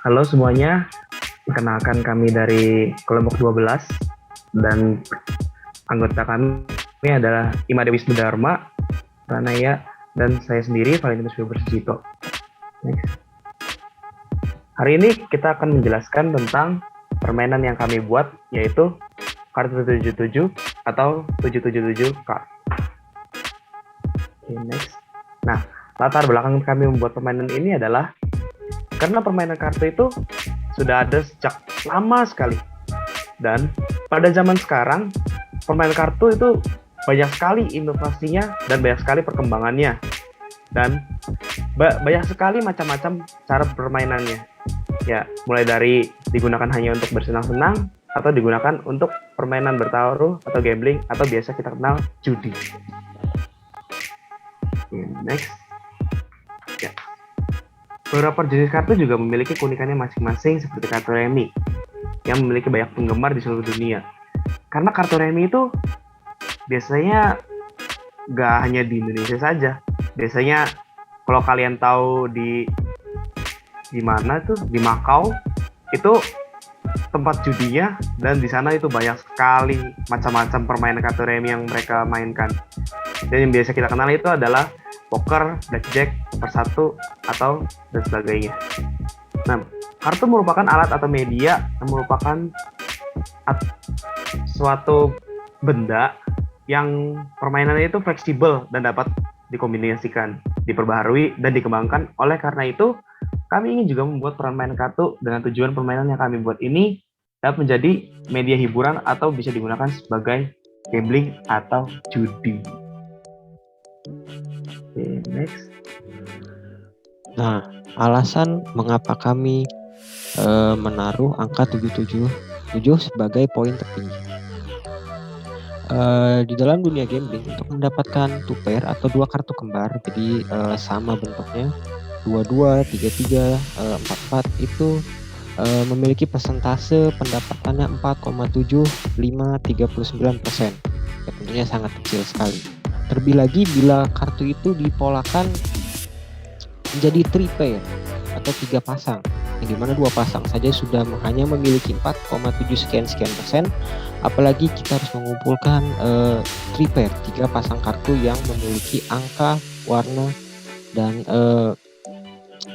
Halo semuanya, perkenalkan kami dari kelompok 12 dan anggota kami adalah Ima Dewi Dharma, Ranaya, dan saya sendiri Valentinus Wibersjito. Next. Hari ini kita akan menjelaskan tentang permainan yang kami buat, yaitu kartu 77 atau 777 card. Okay, next. Nah, latar belakang kami membuat permainan ini adalah karena permainan kartu itu sudah ada sejak lama sekali. Dan pada zaman sekarang, permainan kartu itu banyak sekali inovasinya dan banyak sekali perkembangannya. Dan banyak sekali macam-macam cara permainannya. Ya, mulai dari digunakan hanya untuk bersenang-senang, atau digunakan untuk permainan bertaruh atau gambling, atau biasa kita kenal judi. Next. Ya. Beberapa jenis kartu juga memiliki keunikannya masing-masing seperti kartu remi yang memiliki banyak penggemar di seluruh dunia. Karena kartu remi itu biasanya gak hanya di Indonesia saja. Biasanya kalau kalian tahu di mana tuh, di Makau itu tempat judinya, dan di sana itu banyak sekali macam-macam permainan kartu remi yang mereka mainkan. Dan yang biasa kita kenal itu adalah poker, blackjack, persatu, atau dan sebagainya. Nah, kartu merupakan alat atau media yang merupakan suatu benda yang permainannya itu fleksibel dan dapat dikombinasikan, diperbaharui, dan dikembangkan. Oleh karena itu, kami ingin juga membuat permainan kartu dengan tujuan permainan yang kami buat ini dapat menjadi media hiburan atau bisa digunakan sebagai gambling atau judi. Okay, next. Nah, alasan mengapa kami menaruh angka 777 sebagai poin tertinggi. Di dalam dunia gambling, untuk mendapatkan two pair atau dua kartu kembar, jadi sama bentuknya, 22, 33, 44 itu memiliki persentase pendapatannya 4,7539%. Ya, tentunya sangat kecil sekali. Terlebih lagi bila kartu itu dipolakan menjadi three pair atau 3 pasang, yang dimana 2 pasang saja sudah hanya memiliki 4,7 sekian persen, apalagi kita harus mengumpulkan three pair, 3 pasang kartu yang memiliki angka, warna, dan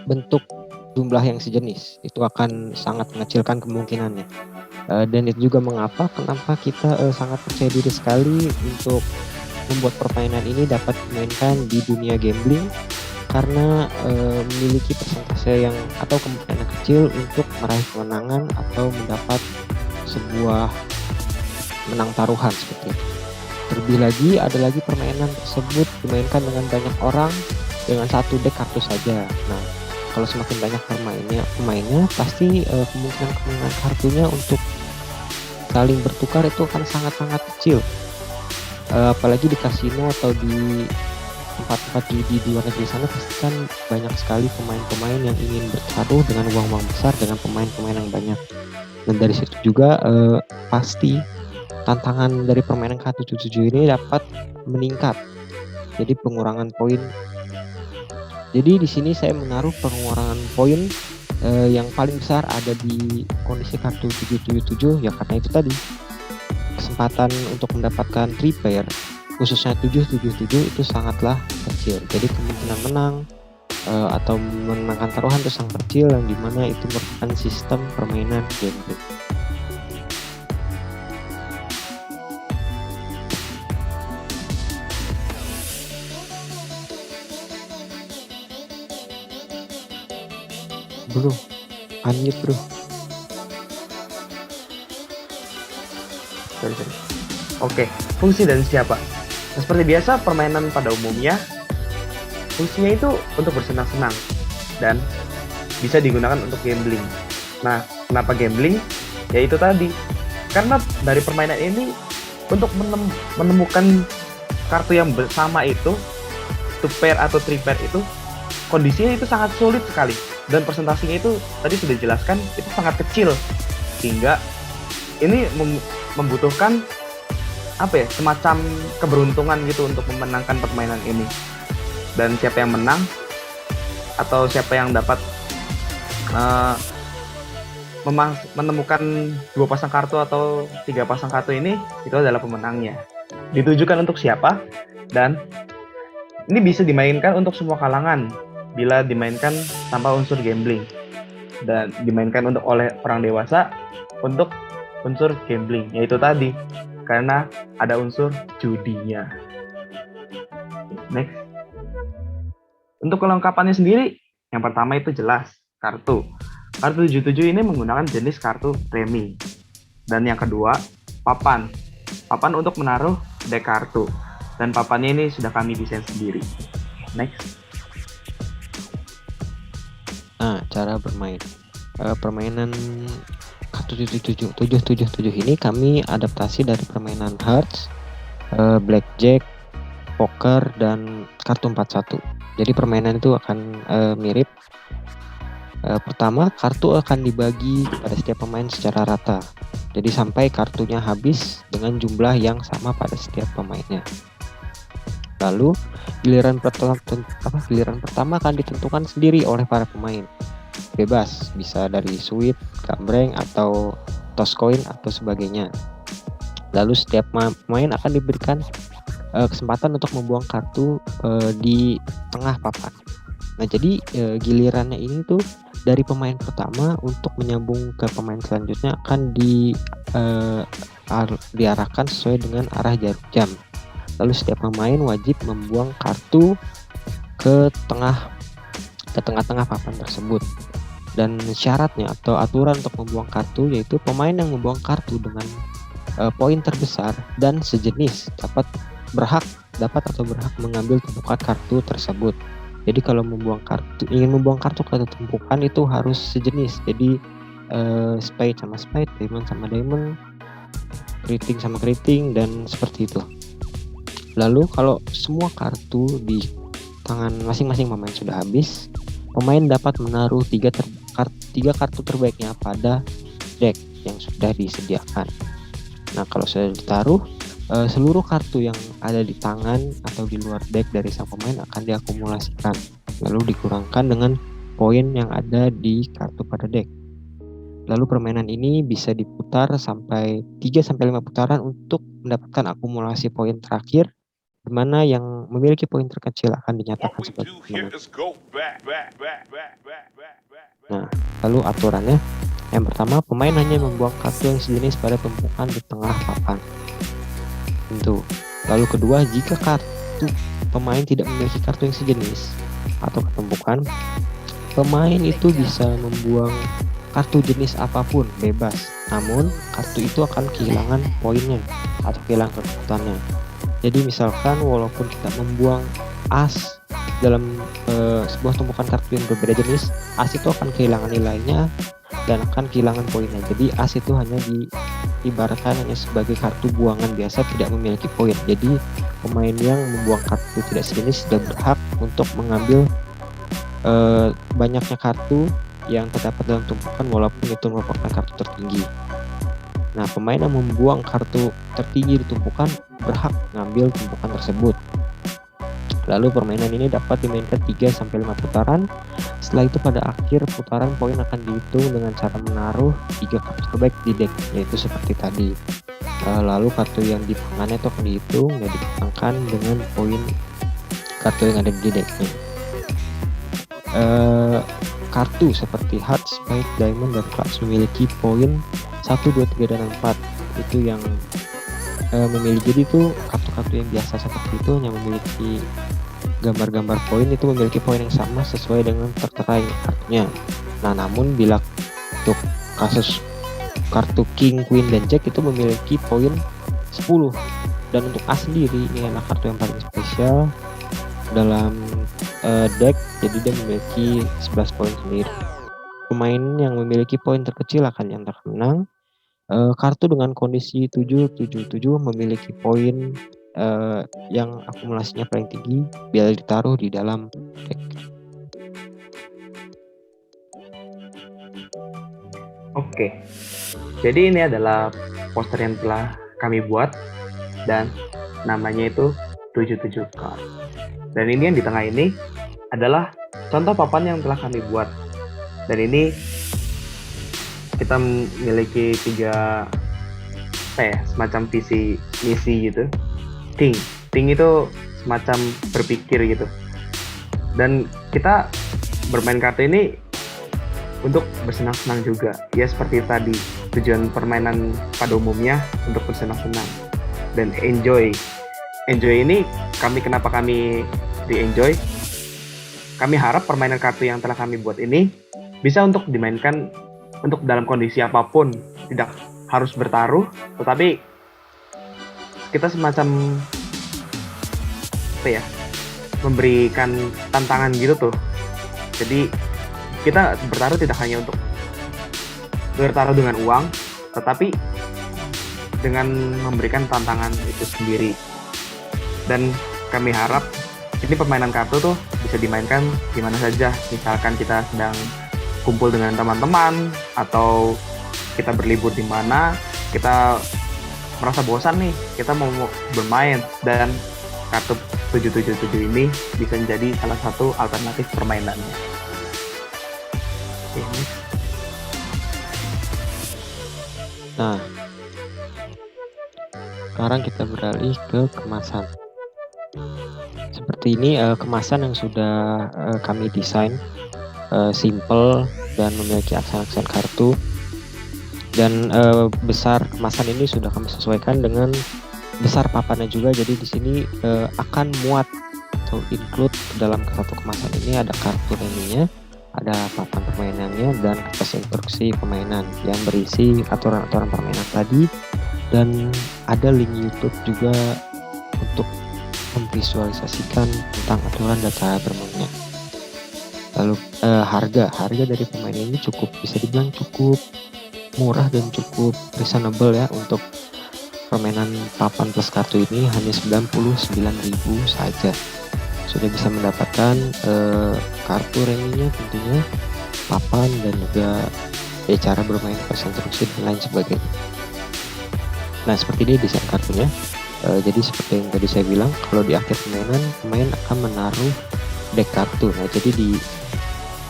bentuk jumlah yang sejenis. Itu akan sangat mengecilkan kemungkinannya. Dan itu juga kenapa kita sangat percaya diri sekali untuk membuat permainan ini dapat dimainkan di dunia gambling, karena memiliki persentase yang atau kemungkinan kecil untuk meraih kemenangan atau mendapat sebuah menang taruhan seperti itu. Terlebih lagi, ada lagi permainan tersebut dimainkan dengan banyak orang dengan satu deck kartu saja. Nah, kalau semakin banyak pemainnya pasti kemungkinan kemenangan kartunya untuk saling bertukar itu akan sangat-sangat kecil. Apalagi di kasino atau di tempat-tempat di luar negeri sana, pasti kan banyak sekali pemain-pemain yang ingin bertaruh dengan uang-uang besar dengan pemain-pemain yang banyak. Dan dari situ juga pasti tantangan dari permainan kartu 77 ini dapat meningkat. Jadi pengurangan poin. Jadi di sini saya menaruh pengurangan poin yang paling besar ada di kondisi kartu 777, ya karena itu tadi kesempatan untuk mendapatkan three pair khususnya 777 itu sangatlah kecil. Jadi kemungkinan menang atau memenangkan taruhan itu sangat kecil, yang dimana itu merupakan sistem permainan gambling. Bro, unmute bro. Sorry. Oke, fungsi dan siapa? Nah, seperti biasa, permainan pada umumnya fungsinya itu untuk bersenang-senang dan bisa digunakan untuk gambling. Nah, kenapa gambling? Ya itu tadi, karena dari permainan ini untuk menemukan kartu yang bersama itu, two pair atau three pair itu, kondisinya itu sangat sulit sekali, dan persentasenya itu tadi sudah dijelaskan itu sangat kecil, sehingga ini membutuhkan semacam keberuntungan gitu untuk memenangkan permainan ini. Dan siapa yang menang atau siapa yang dapat menemukan 2 pasang kartu atau 3 pasang kartu ini, itu adalah pemenangnya. Ditujukan untuk siapa, dan ini bisa dimainkan untuk semua kalangan bila dimainkan tanpa unsur gambling, dan dimainkan oleh orang dewasa untuk unsur gambling, yaitu tadi karena ada unsur judinya. Next. Untuk kelengkapannya sendiri, yang pertama itu jelas kartu. Kartu 77 ini menggunakan jenis kartu premi. Dan yang kedua, papan. Papan untuk menaruh deck kartu. Dan papannya ini sudah kami desain sendiri. Next. Nah, cara bermain. Permainan kartu 777 ini kami adaptasi dari permainan Hearts, Blackjack, Poker, dan kartu 41. Jadi permainan itu akan mirip. Pertama, kartu akan dibagi pada setiap pemain secara rata. Jadi sampai kartunya habis dengan jumlah yang sama pada setiap pemainnya. Lalu giliran pertama akan ditentukan sendiri oleh para pemain. Bebas, bisa dari sweep, gambreng, atau toss coin atau sebagainya. Lalu setiap pemain akan diberikan kesempatan untuk membuang kartu di tengah papan. Nah, jadi gilirannya ini tuh dari pemain pertama untuk menyambung ke pemain selanjutnya akan diarahkan sesuai dengan arah jarum jam. Lalu setiap pemain wajib membuang kartu ke tengah-tengah papan tersebut. Dan syaratnya atau aturan untuk membuang kartu yaitu pemain yang membuang kartu dengan poin terbesar dan sejenis dapat mengambil tumpukan kartu tersebut. Jadi kalau ingin membuang kartu ke tumpukan itu harus sejenis. Jadi spade sama spade, diamond sama diamond, keriting sama keriting, dan seperti itu. Lalu kalau semua kartu di tangan masing-masing pemain sudah habis, pemain dapat menaruh 3 kartu terbaiknya pada deck yang sudah disediakan. Nah, kalau sudah ditaruh, seluruh kartu yang ada di tangan atau di luar deck dari sang pemain akan diakumulasikan, lalu dikurangkan dengan poin yang ada di kartu pada deck. Lalu permainan ini bisa diputar sampai 3-5 putaran untuk mendapatkan akumulasi poin terakhir, di mana yang memiliki poin terkecil akan dinyatakan sebagai pemenang. Nah, lalu aturannya, yang pertama, pemain hanya membuang kartu yang sejenis pada tumpukan di tengah papan. Tentu. Lalu kedua, jika kartu pemain tidak memiliki kartu yang sejenis atau ketumpukan, pemain itu bisa membuang kartu jenis apapun bebas. Namun kartu itu akan kehilangan poinnya atau kehilangan kekuatannya. Jadi misalkan walaupun kita membuang as dalam sebuah tumpukan kartu yang berbeda jenis, as itu akan kehilangan nilainya dan akan kehilangan poinnya. Jadi as itu hanya diibaratkan hanya sebagai kartu buangan biasa, tidak memiliki poin. Jadi pemain yang membuang kartu tidak sejenis sudah berhak untuk mengambil banyaknya kartu yang terdapat dalam tumpukan walaupun itu merupakan kartu tertinggi. Nah, pemain yang membuang kartu tertinggi di tumpukan berhak mengambil tumpukan tersebut. Lalu permainan ini dapat dimainkan 3-5 putaran. Setelah itu pada akhir putaran poin akan dihitung dengan cara menaruh 3 kartu terbaik di deck, yaitu seperti tadi. Lalu kartu yang di tangannya itu akan dihitung dan dikembangkan dengan poin kartu yang ada di decknya. Kartu seperti Hearts, Spade, Diamond, dan Clubs memiliki poin 1, 2, 3, dan 4. Itu yang memiliki, jadi itu kartu-kartu yang biasa seperti itu hanya memiliki gambar-gambar poin, itu memiliki poin yang sama sesuai dengan tertera kartunya. Nah, namun bila untuk kasus kartu King, Queen, dan Jack itu memiliki poin 10. Dan untuk As sendiri ini adalah kartu yang paling spesial dalam deck, jadi dia memiliki 11 poin sendiri. Pemain yang memiliki poin terkecil akan yang termenang. Kartu dengan kondisi 777 memiliki poin yang akumulasinya paling tinggi bila ditaruh di dalam deck. Oke, jadi ini adalah poster yang telah kami buat dan namanya itu 77 card. Dan ini yang di tengah ini adalah contoh papan yang telah kami buat. Dan ini kita memiliki 3 semacam visi misi gitu. Think itu semacam berpikir gitu. Dan kita bermain kartu ini untuk bersenang-senang juga. Ya seperti tadi, tujuan permainan pada umumnya untuk bersenang-senang dan enjoy. Enjoy ini kenapa kami di-enjoy? Kami harap permainan kartu yang telah kami buat ini bisa untuk dimainkan untuk dalam kondisi apapun, tidak harus bertaruh, tetapi kita semacam memberikan tantangan gitu tuh. Jadi kita bertaruh tidak hanya untuk bertaruh dengan uang, tetapi dengan memberikan tantangan itu sendiri. Dan kami harap ini permainan kartu tuh bisa dimainkan di mana saja. Misalkan kita sedang kumpul dengan teman-teman atau kita berlibur di mana, kita merasa bosan nih, kita mau bermain, dan kartu 777 ini bisa menjadi salah satu alternatif permainannya. Oke, next. Nah, sekarang kita beralih ke kemasan. Seperti ini kemasan yang sudah kami desain, simple dan memiliki aksen-aksen kartu, dan besar kemasan ini sudah kami sesuaikan dengan besar papannya juga. Jadi di sini akan muat atau include dalam satu kemasan ini ada kartu reminya, ada papan permainannya, dan kertas instruksi permainan yang berisi aturan-aturan permainan tadi, dan ada link YouTube juga untuk memvisualisasikan tentang aturan dan cara bermainnya. Lalu harga dari permainan ini bisa dibilang cukup murah dan cukup reasonable ya. Untuk permainan papan plus kartu ini hanya 99.000 saja. Sudah bisa mendapatkan kartu reminya tentunya, papan, dan juga cara bermain, instruksi dan lain sebagainya. Nah, seperti ini desain kartunya. Jadi seperti yang tadi saya bilang, kalau di akhir permainan, pemain akan menaruh deck kartu. Nah, jadi di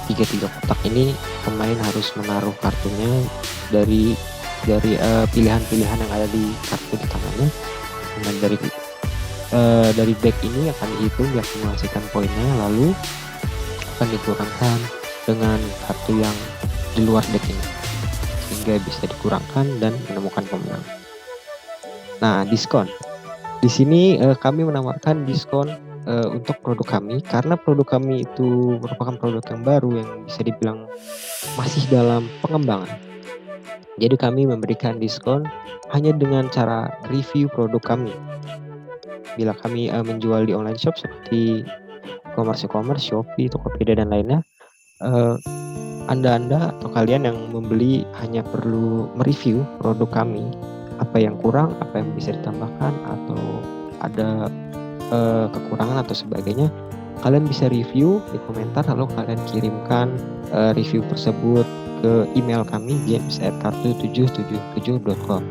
3 kotak ini pemain harus menaruh kartunya dari pilihan-pilihan yang ada di kartu di tangannya. Dan dari deck ini akan dihitung, diakumulasikan poinnya, lalu akan dikurangkan dengan kartu yang di luar deck ini sehingga bisa dikurangkan dan menemukan pemenang. Nah, diskon. Di sini kami menawarkan diskon untuk produk kami, karena produk kami itu merupakan produk yang baru yang bisa dibilang masih dalam pengembangan. Jadi kami memberikan diskon hanya dengan cara review produk kami. Bila kami menjual di online shop seperti e-commerce, Shopee, Tokopedia, dan lainnya, Anda atau kalian yang membeli hanya perlu mereview produk kami, apa yang kurang, apa yang bisa ditambahkan, atau ada kekurangan atau sebagainya. Kalian bisa review di komentar, lalu kalian kirimkan review tersebut ke email kami games@kartu777.com.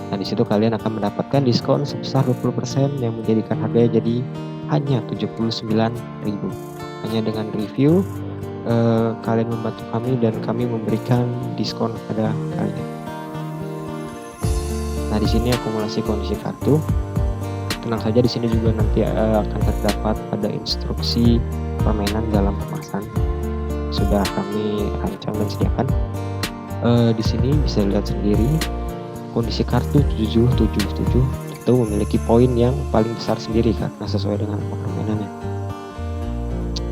Nah, di situ kalian akan mendapatkan diskon sebesar 20% yang menjadikan harganya jadi hanya 79.000. Hanya dengan review kalian membantu kami dan kami memberikan diskon kepada kalian. Nah, di sini akumulasi kondisi kartu. Tenang saja, di sini juga nanti akan terdapat ada instruksi permainan dalam kemasan. Sudah kami rancang dan sediakan. Di sini bisa lihat sendiri kondisi kartu 777 itu memiliki poin yang paling besar sendiri karena sesuai dengan permainannya.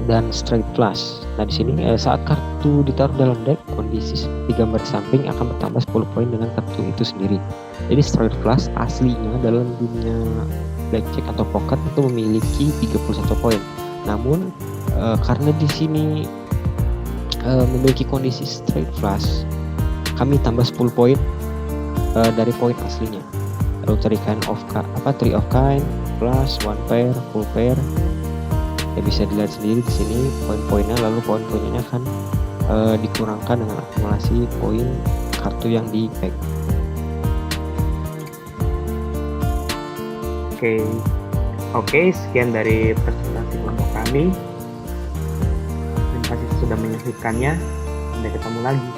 Dan straight flush. Nah, di sini saat kartu ditaruh dalam deck, kondisi seperti gambar samping akan bertambah 10 poin dengan kartu itu sendiri. Jadi straight flush aslinya dalam dunia blackjack atau poker itu memiliki 31 poin. Namun karena di sini memiliki kondisi straight flush, kami tambah 10 poin dari poin aslinya. Lalu three of kind, plus, one pair, full pair. Ya, bisa dilihat sendiri di sini poin-poinnya, lalu poin-poinnya akan dikurangkan dengan akumulasi poin kartu yang di-pack. Oke, sekian dari presentasi kelompok kami. Terima kasih sudah menyaksikannya. Sampai ketemu lagi.